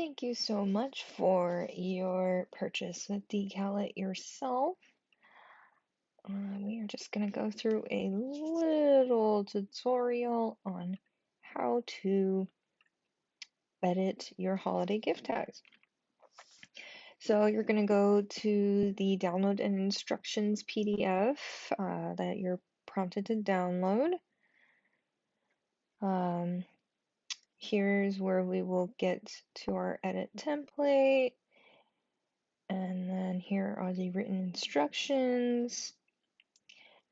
Thank you so much for your purchase with Decal It Yourself. We are just going to go through a little tutorial on how to edit your holiday gift tags. So you're going to go to the download and instructions PDF that you're prompted to download. Here's where we will get to our edit template. And then here are the written instructions.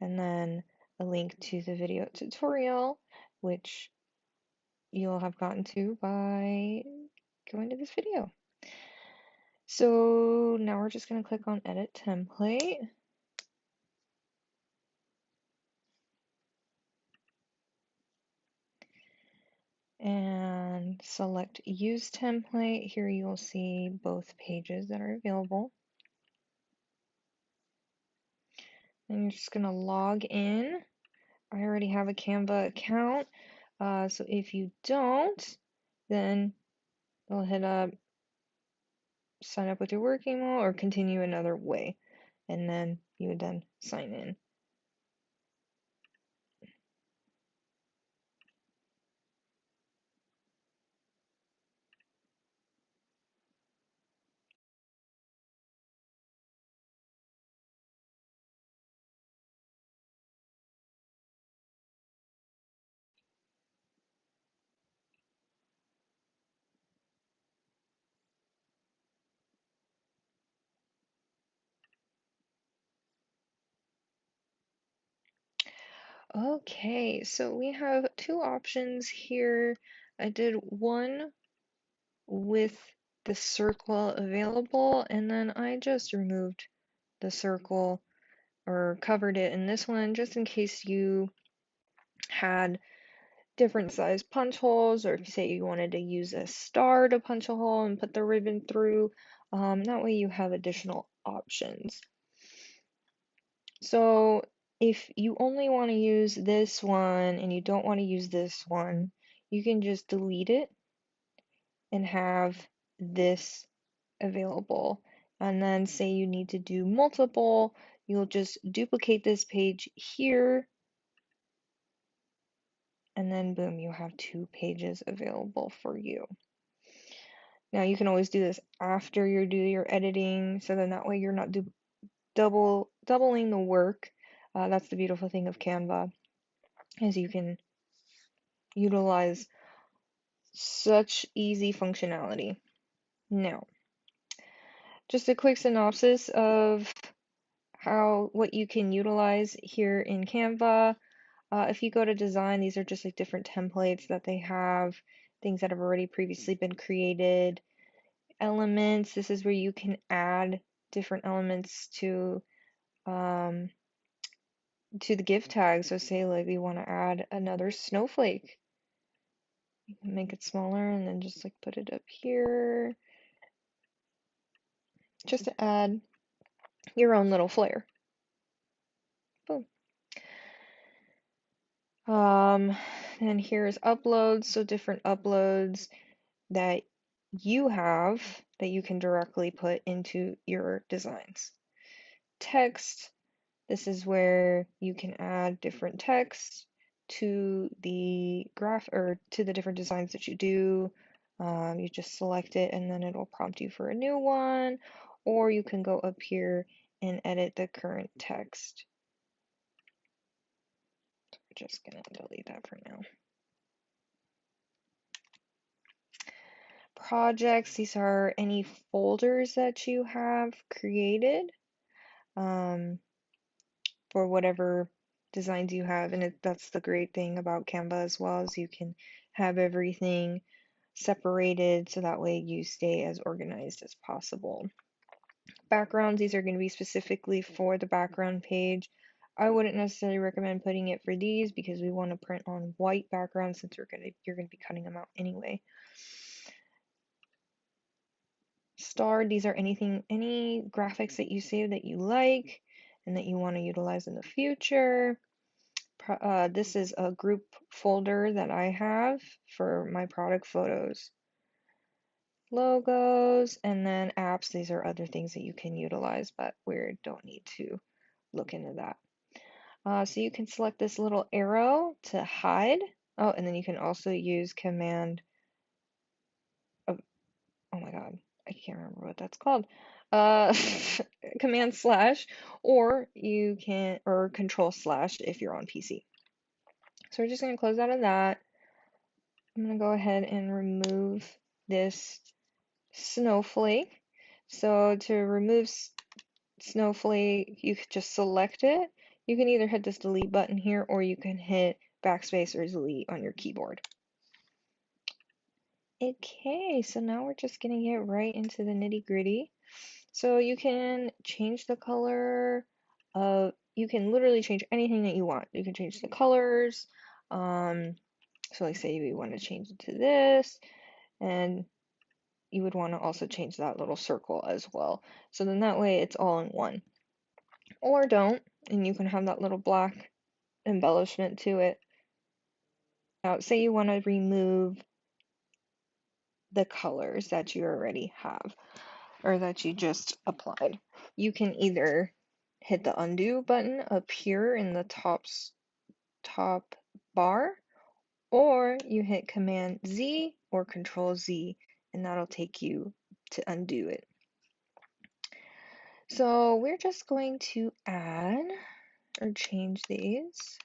And then a link to the video tutorial, which you'll have gotten to by going to this video. So now we're just going to click on Edit Template. And select Use Template. Here you'll see both pages that are available. And you're just going to log in. I already have a Canva account. So if you don't, then go ahead up, sign up with your work email, or continue another way. And then you would then sign in. Okay, so we have two options here. I did one with the circle available, and then I just removed the circle or covered it in this one just in case you had different size punch holes, or if you say you wanted to use a star to punch a hole and put the ribbon through. That way you have additional options. So if you only want to use this one and you don't want to use this one, you can just delete it and have this available. And then say you need to do multiple, you'll just duplicate this page here, and then boom, you have two pages available for you. Now you can always do this after you do your editing, so then that way you're not doubling the work. That's the beautiful thing of Canva, is you can utilize such easy functionality. Now, just a quick synopsis of what you can utilize here in Canva. If you go to design, these are just like different templates that they have, things that have already previously been created. Elements, this is where you can add different elements to the gift tag. So say like we want to add another snowflake. You can make it smaller and then just like put it up here, just to add your own little flair. Boom. And here's uploads, so different uploads that you have that you can directly put into your designs. Text, this is where you can add different text to the graph or to the different designs that you do. You just select it and then it'll prompt you for a new one, or you can go up here and edit the current text. We're just gonna delete that for now. Projects, these are any folders that you have created for whatever designs you have, and that's the great thing about Canva as well, is you can have everything separated so that way you stay as organized as possible. Backgrounds, these are going to be specifically for the background page. I wouldn't necessarily recommend putting it for these because we want to print on white backgrounds since you're going to be cutting them out anyway. Star, these are any graphics that you save that you like and that you want to utilize in the future. This is a group folder that I have for my product photos. logos, and then apps. These are other things that you can utilize, but we don't need to look into that. So you can select this little arrow to hide. Oh, and then you can also use command, oh, oh my God, I can't remember what that's called. Uh, command slash, or you can, or control slash if you're on PC. So we're just going to close out of that. I'm going to go ahead and remove this snowflake. So to remove snowflake, you could just select it. You can either hit this delete button here, or you can hit backspace or delete on your keyboard. Okay, so now we're just gonna get right into the nitty gritty. So you can change the color of, you can literally change anything that you want. You can change the colors. So like say we want to change it to this, and you would want to also change that little circle as well. So then that way it's all in one. Or don't, and you can have that little black embellishment to it. Now, say you want to remove the colors that you already have or that you just applied. You can either hit the undo button up here in the top bar, or you hit Command Z or Control Z, and that'll take you to undo it. So we're just going to add or change these.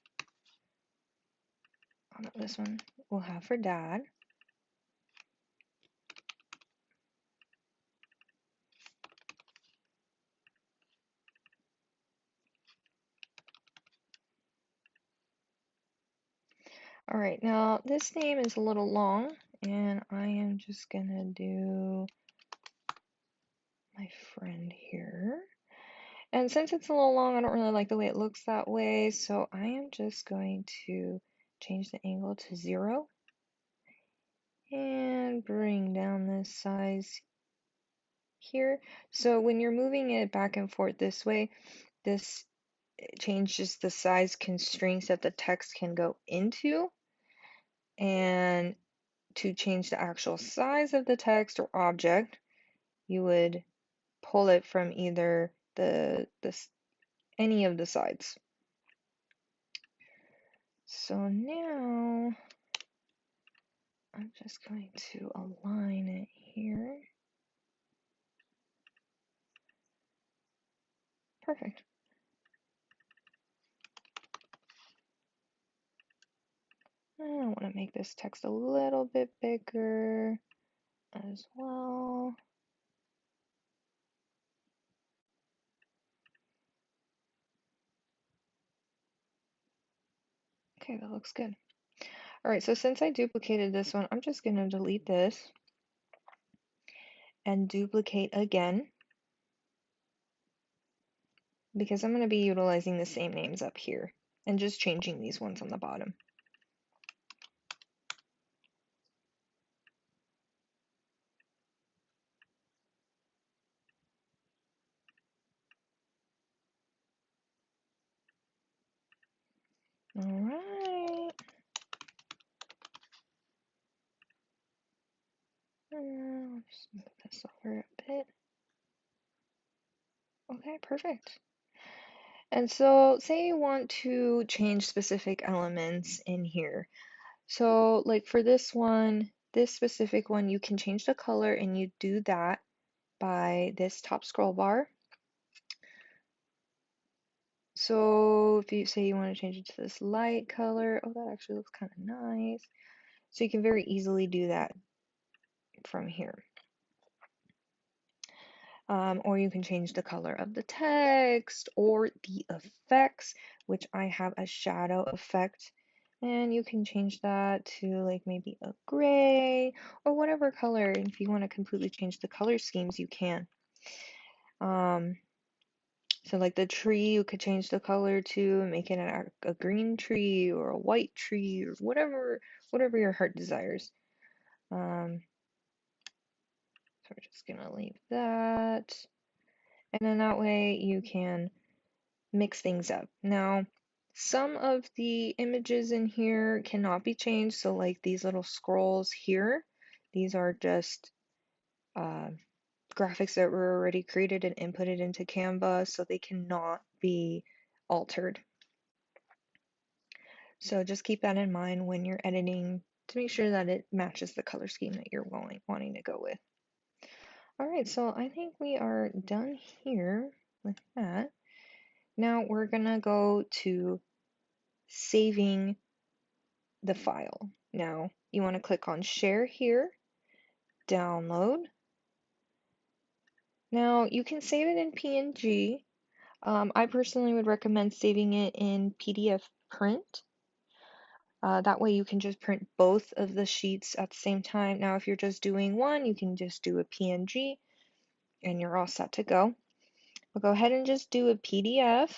Oh, no, this one we'll have for Dad. All right, now this name is a little long, and I am just gonna do my friend here. And since it's a little long, I don't really like the way it looks that way, so I am just going to change the angle to 0 and bring down this size here. So when you're moving it back and forth this way, this changes the size constraints that the text can go into. And to change the actual size of the text or object, you would pull it from either any of the sides. So now I'm just going to align it here. Perfect. I want to make this text a little bit bigger as well. Okay, that looks good. All right, so since I duplicated this one, I'm just going to delete this and duplicate again, because I'm going to be utilizing the same names up here and just changing these ones on the bottom. All right. I'll just move this over a bit. Okay, perfect. And so say you want to change specific elements in here. So like for this one, this specific one, you can change the color, and you do that by this top scroll bar. So if you say you want to change it to this light color, oh, that actually looks kind of nice. So you can very easily do that from here. Or you can change the color of the text or the effects, which I have a shadow effect. And you can change that to like maybe a gray or whatever color. And if you want to completely change the color schemes, you can. So like the tree, you could change the color to make it a green tree or a white tree or whatever your heart desires. So we're just gonna leave that. And then that way you can mix things up. Now, some of the images in here cannot be changed. So like these little scrolls here, these are just graphics that were already created and inputted into Canva, so they cannot be altered. So just keep that in mind when you're editing to make sure that it matches the color scheme that you're wanting to go with. All right, so I think we are done here with that. Now we're gonna go to saving the file. Now you want to click on share here, download. Now you can save it in PNG. I personally would recommend saving it in PDF print. That way you can just print both of the sheets at the same time. Now if you're just doing one, you can just do a PNG and you're all set to go. We'll go ahead and just do a PDF.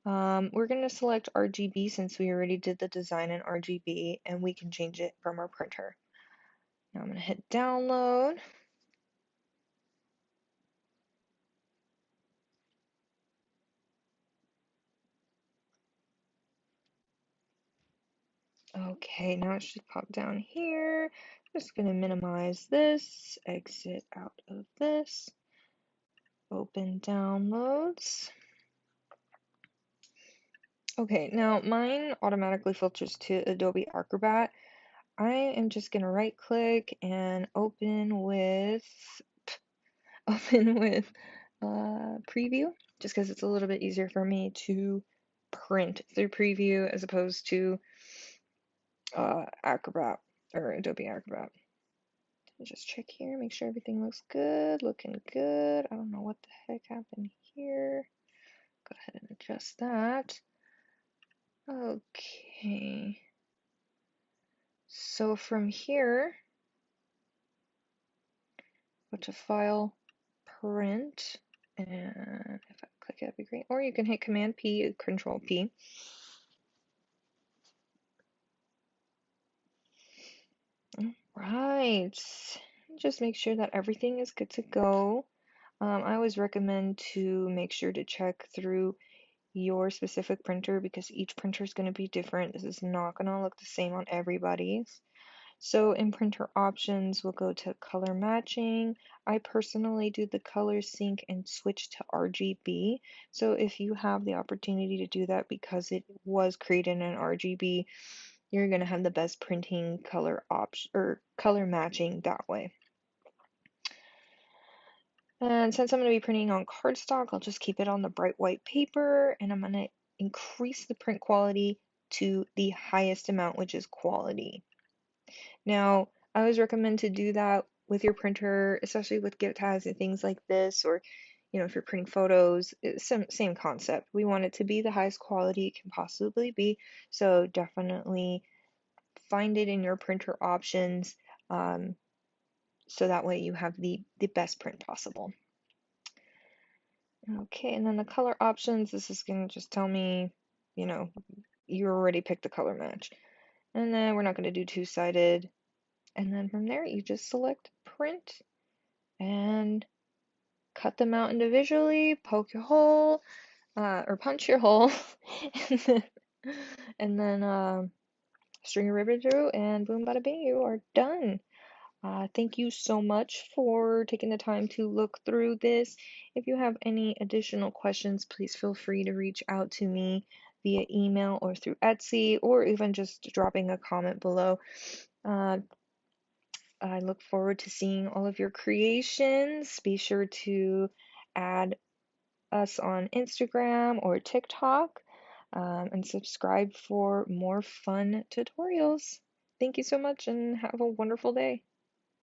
We're going to select RGB since we already did the design in RGB and we can change it from our printer. Now I'm going to hit download. Okay, now it should pop down here. I'm just going to minimize this, exit out of this, open downloads. Okay, now mine automatically filters to Adobe Acrobat. I am just going to right click and open with preview, just because it's a little bit easier for me to print through preview as opposed to Acrobat or Adobe Acrobat. Just check here, make sure everything looks good, looking good. I don't know what the heck happened here. Go ahead and adjust that. Okay. So from here, go to File, Print, and if I click it, that'd be great. Or you can hit Command P, Control P. Right. Just make sure that everything is good to go. I always recommend to make sure to check through your specific printer because each printer is going to be different. This is not going to look the same on everybody's. So in printer options, we'll go to color matching. I personally do the color sync and switch to RGB. So if you have the opportunity to do that because it was created in RGB, you're going to have the best printing color option or color matching that way. And since I'm going to be printing on cardstock, I'll just keep it on the bright white paper and I'm going to increase the print quality to the highest amount, which is quality. Now, I always recommend to do that with your printer, especially with gift tags and things like this, or if you're printing photos, it's same concept. We want it to be the highest quality it can possibly be, so definitely find it in your printer options, so that way you have the best print possible. Okay, and then the color options, this is going to just tell me, you already picked the color match. And then we're not going to do two-sided. And then from there, you just select print and cut them out individually, poke your hole, or punch your hole, and then string your ribbon through, and boom, bada bing, you are done. Thank you so much for taking the time to look through this. If you have any additional questions, please feel free to reach out to me via email or through Etsy, or even just dropping a comment below. I look forward to seeing all of your creations. Be sure to add us on Instagram or TikTok, and subscribe for more fun tutorials. Thank you so much and have a wonderful day.